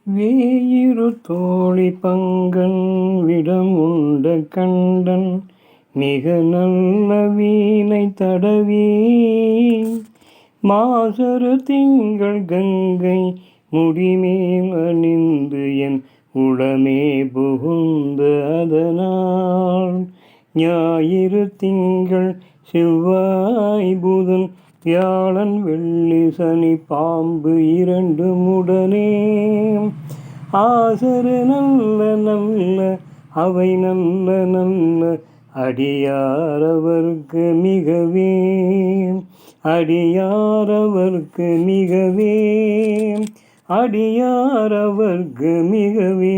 வேயிரு தோழி பங்கன் விடம் உண்ட கண்டன் மிக நல்ல வீணை தடவி மாசரு திங்கள் கங்கை முடிமேல் அணிந்து என் உளமே புகுந்த அதனால் ஞாயிறு திங்கள் செவ்வாய் புதன் வியாழன் வெள்ளி சனி பாம்பு இரண்டு முடனே ஆசரு நல்ல நல்ல அவை நல்ல நல்ல அடியாரவர்க்கு மிகவே அடியாரவர்க்கு மிகவே அடியாரவர்க்கு மிகவே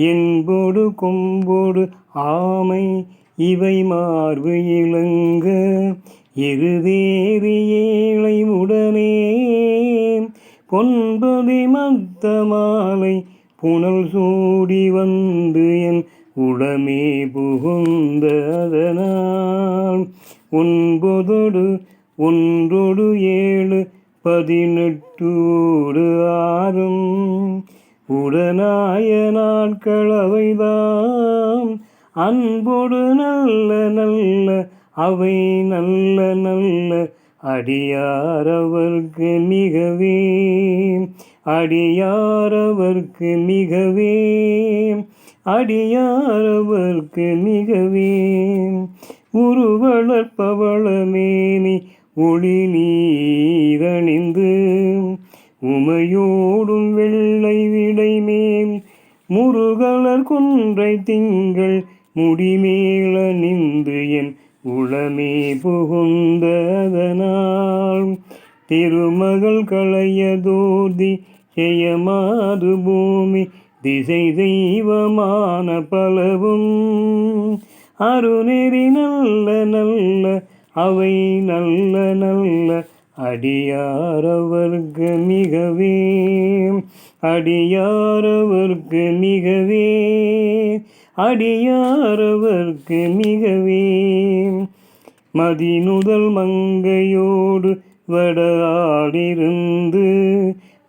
என்போடு கொம்போடு ஆமை இவை மார்பு இளங்க இருதேறி ஏழை உடனே பொன்பதி மத்த மாலை புனல் சூடி வந்து என் உளமே புகுந்த அதனால் ஒன்பதொடு ஒன்றொடு 7 18 ஆறும் உடனாய நாட்கள் அவைதாம் அன்பொடு நல்ல நல்ல அவை நல்ல நல்ல அடியாரவர்க்கு மிகவே அடியாரவர்க்கு மிகவே அடியாரவர்க்கு மிகவே உருவளர் பவளமேனி ஒளி நீரணிந்து உமையோடும் வெள்ளை விடை மேல் முருகலர் கொன்றை திங்கள் முடிமேல் அணிந்து என் உளமே புகுந்த அதனால் திருமகள் களையதோதி செய்யமாது பூமி திசை தெய்வமான பலவும் அருநெறி நல்ல நல்ல அவை நல்ல நல்ல அடியாரவர்க்கு மிகவே அடியாரவர்க்கு மிகவே அடியாரவர்க்கு மிகவே மதிநுதல் மங்கையோடு வடாடிருந்து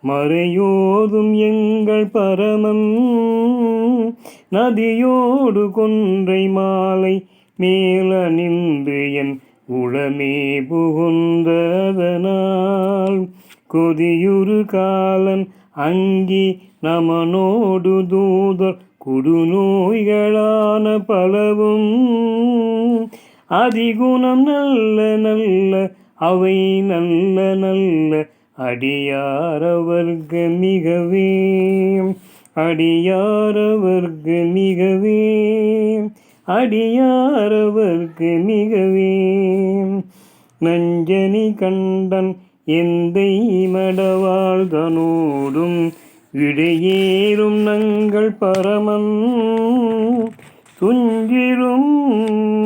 மறையோதும் எங்கள் பரமன் நதியோடு கொன்றை மாலை மேலணிந்து என் உளமே புகுந்ததனால் கொதியுறு காலன் அங்கி நமனோடு தூதர் குடுநோய்களான பலவும் அதிகுணம் நல்ல நல்ல அவை நல்ல நல்ல அடியாரவர்க்கு மிகவே அடியாரவர்க்கு மிகவே அடியாரவர்க்கு மிகவே நஞ்சனி கண்டன் எந்தை மடவாள் தனோடும் விடையேறும் நங்கள் பரமன் துஞ்சிரும்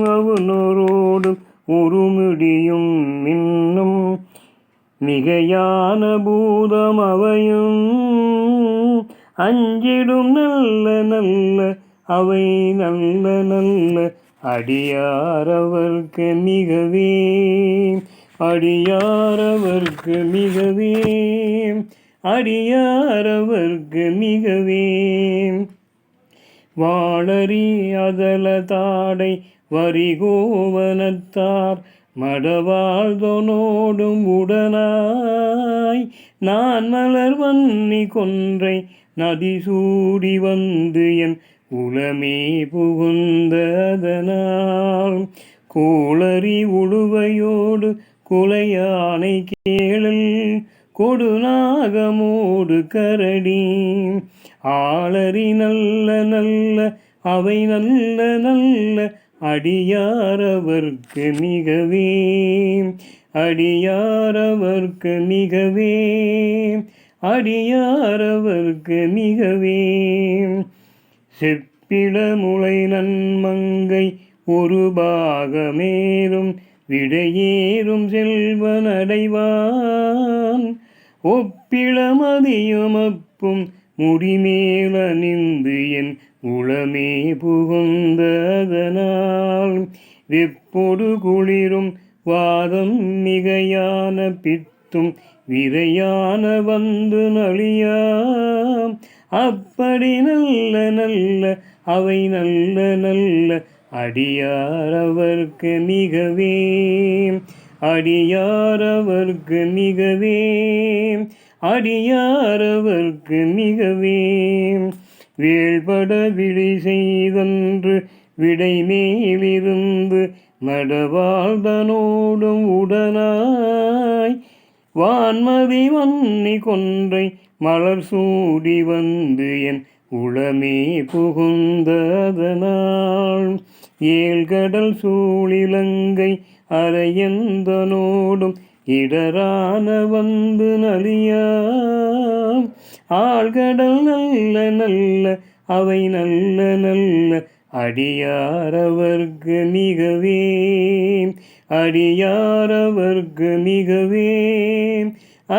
அவனோரோடும் ஒருமுடியும் இன்னும் மிகையான பூதம் அவையும் அஞ்சிடும் நல்ல நல்ல அவை நல்ல நல்ல அடியாரவர்க்கு மிகவே அடியாரவர்க்கு மிகவே அடியாரவர்க்கு மிகவே வாளரி அதல தாடை வரிகோவனத்தார் மடவாழ்தனோடும் உடனாய் நான் மலர் வன்னி கொன்றை நதி சூடி வந்து என் உளமே புகுந்ததனால் கோளரி உழுவையோடு குலையானை கேளல் கொடுநாகமோடு கரடி ஆளரி நல்ல நல்ல அவை நல்ல நல்ல அடியாரவர்க்கு மிகவே அடியாரவர்க்கு மிகவே அடியாரவர்க்கு மிகவே செப்பிள முளை நன்மங்கை ஒரு பாகமேறும் விடையேறும் செல்வன் அடைவான் ஒப்பிளமதியும் அப்பும் முடிமேல் அணிந்து என் உளமே புகுந்ததனால் வெப்பொடு குளிரும் வாதம் மிகையான பித்தும் விரையான வந்து நலியாம். அப்படி நல்ல நல்ல அவை நல்ல நல்ல அடியாரவர்க்கு மிகவே, அடியாரவர்க்கு மிகவே, அடியாரவர்க்கு மிகவே. வேள்பட விழி செய்தன்று விடை மேலிருந்து மடவாழ்தனோடும் உடனாய், வான்மதி வன்னி கொன்றை மலர் சூடி வந்து என் உளமே புகுந்ததனால், ஏழ்கடல் சூழிலங்கை அரையந்தனோடும் இடரான வந்து நலியாம். ஆழ்கடல் நல்ல நல்ல அவை நல்ல நல்ல அடியாரவர்க்கு மிகவே, அடியாரவர்க்கு மிகவே,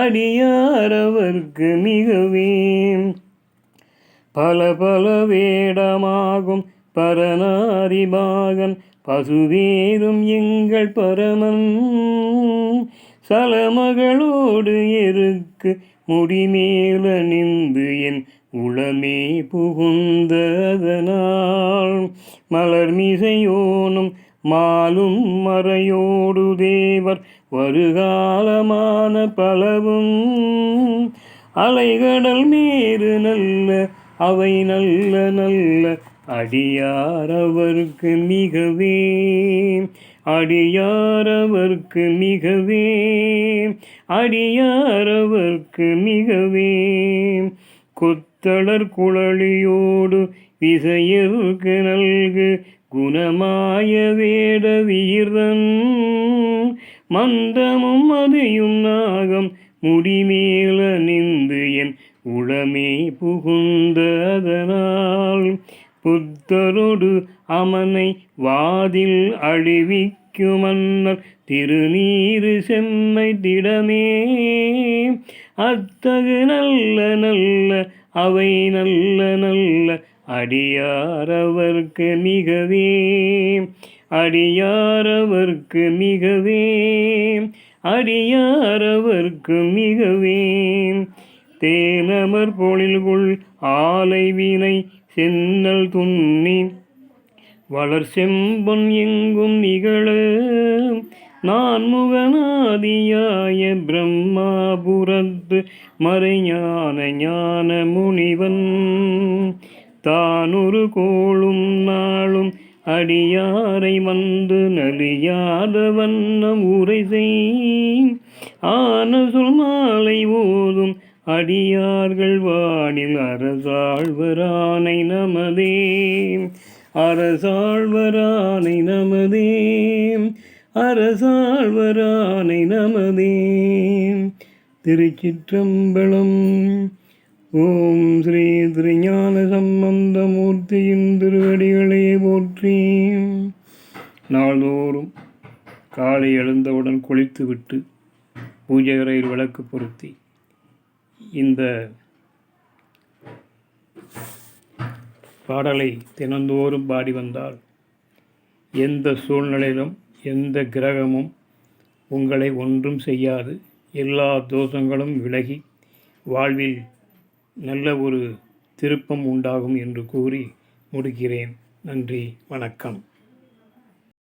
அடியாரவர்க்கு மிகவே. பல பல வேடமாகும் பரநாரிபாகன் பசுவேறும் எங்கள் பரமன், சலமகளோடு எருக்கு முடிமேல நின்று என் உளமே புகுந்ததனால், மலர்மிசையோனும் மாலும் மறையோடு தேவர் வருகாலமான பலவும், அலைகடல் மேறு நல்ல அவை நல்ல நல்ல அடியாரவர்க்கு மிகவே, அடியாரவர்க்கு மிகவே, அடியாரவர்க்கு மிகவே. கொத்தளர் குழலியோடு விசையர்க்கு நல்கு குணமாய வேட வீரன், மந்தமும் மதியும் நாகம் முடிமேல நின்று என் உளமே புகுந்ததனால், புத்தரோடு அமனை வாதில் அழிவிக்கும் மன்னர் திருநீறு செம்மை திடமே, அத்தகு நல்ல நல்ல அவை நல்ல நல்ல அடியாரவர்க்கு மிகவே, அடியாரவர்க்கு மிகவே, அடியாரவர்க்கு மிகவே. தேனமர் பொழில்குள் ஆலை வினை சென்னல் துண்ணி வளர் செம்பொன் எங்கும் நிகழ, நான் முகநாதியாய பிரம்மாபுரத்து மறைஞான ஞான முனிவன், தானொரு கோளும் நாளும் அடியாரை வந்து நலியாத வண்ணம் உரை செய், ஆன சொல் மாலை ஓதும் அடியார்கள் வானில் அரசாழ்வரானை நமதே, அரசாழ்வரானை நமதே, அரசாழ்வரானை நமதே. திருச்சிற்றம்பலம். ஓம் ஸ்ரீ திருஞான சம்பந்தமூர்த்தியின் திருவடிகளே போற்றி. நாள்தோறும் காலை எழுந்தவுடன் குளித்துவிட்டு பூஜை அறையில் விளக்கு பொருத்தி இந்த பாடலை தினந்தோறும் பாடி வந்தால் எந்த சூழ்நிலையிலும் எந்த கிரகமும் உங்களை ஒன்றும் செய்யாது. எல்லா தோஷங்களும் விலகி வாழ்வில் நல்ல ஒரு திருப்பம் உண்டாகும் என்று கூறி முடிக்கிறேன். நன்றி, வணக்கம்.